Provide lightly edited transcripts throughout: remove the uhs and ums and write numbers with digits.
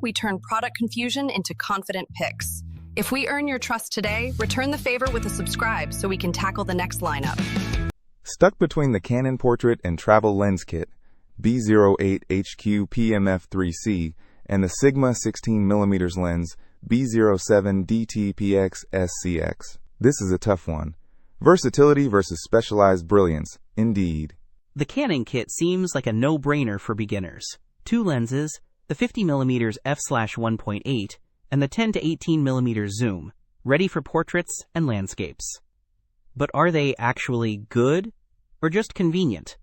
we turn product confusion into confident picks. If we earn your trust today, return the favor with a subscribe so we can tackle the next lineup. Stuck between the Canon Portrait and Travel Lens Kit, B08 HQ PMF3C, and the Sigma 16mm lens, B07 DTPX SCX. This is a tough one. Versatility versus specialized brilliance, indeed. The Canon kit seems like a no-brainer for beginners. Two lenses, the 50mm f/1.8 and the 10 to 18mm zoom, ready for portraits and landscapes. But are they actually good or just convenient?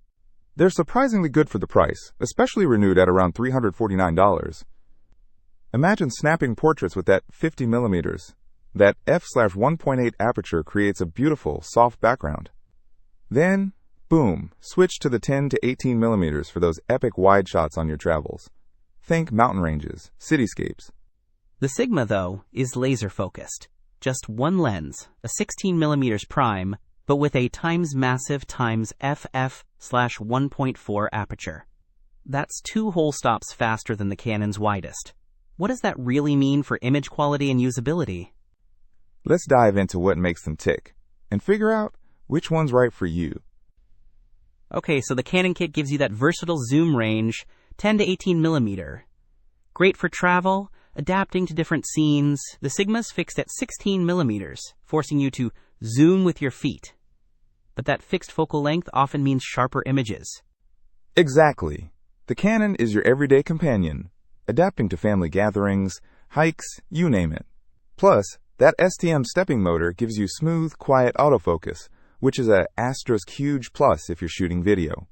They're surprisingly good for the price, especially renewed at around $349. Imagine snapping portraits with that 50mm. That f/1.8 aperture creates a beautiful, soft background. Then, boom, switch to the 10 to 18mm for those epic wide shots on your travels. Think mountain ranges, cityscapes. The Sigma, though, is laser-focused. Just one lens, a 16mm prime, but with a times-massive times f/1.4 aperture. That's 2 whole stops faster than the Canon's widest. What does that really mean for image quality and usability? Let's dive into what makes them tick, and figure out which one's right for you. Okay, so the Canon kit gives you that versatile zoom range, 10 to 18mm. Great for travel, adapting to different scenes. The Sigma's fixed at 16mm, forcing you to zoom with your feet. But that fixed focal length often means sharper images. Exactly. The Canon is your everyday companion, adapting to family gatherings, hikes, you name it. Plus, that STM stepping motor gives you smooth, quiet autofocus, which is a asterisk huge plus if you're shooting video.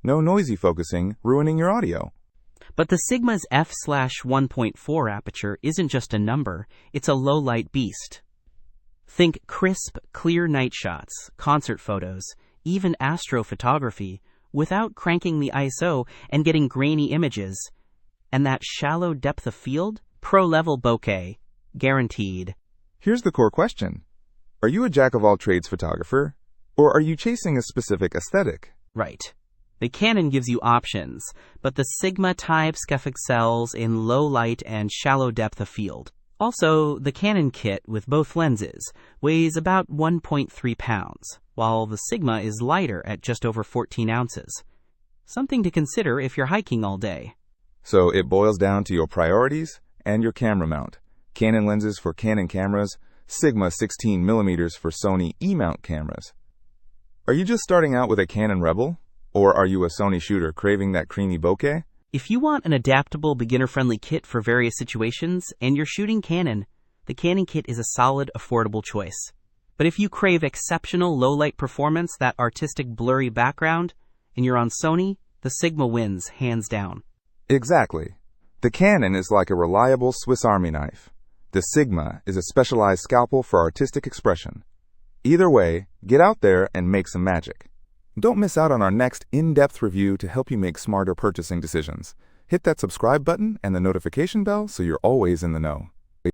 No noisy focusing, ruining your audio. But the Sigma's f/1.4 aperture isn't just a number, it's a low-light beast. Think crisp, clear night shots, concert photos, even astrophotography, without cranking the ISO and getting grainy images. And that shallow depth of field? Pro-level bokeh. Guaranteed. Here's the core question. Are you a jack-of-all-trades photographer, or are you chasing a specific aesthetic? Right. The Canon gives you options, but the Sigma types excels in low light and shallow depth of field. Also, the Canon kit with both lenses weighs about 1.3 pounds, while the Sigma is lighter at just over 14 ounces. Something to consider if you're hiking all day. So it boils down to your priorities and your camera mount. Canon lenses for Canon cameras, Sigma 16mm for Sony E-mount cameras. Are you just starting out with a Canon Rebel? Or are you a Sony shooter craving that creamy bokeh? If you want an adaptable, beginner-friendly kit for various situations and you're shooting Canon, the Canon kit is a solid, affordable choice. But if you crave exceptional low-light performance, that artistic blurry background, and you're on Sony, the Sigma wins, hands down. Exactly. The Canon is like a reliable Swiss Army knife. The Sigma is a specialized scalpel for artistic expression. Either way, get out there and make some magic. Don't miss out on our next in-depth review to help you make smarter purchasing decisions. Hit that subscribe button and the notification bell so you're always in the know.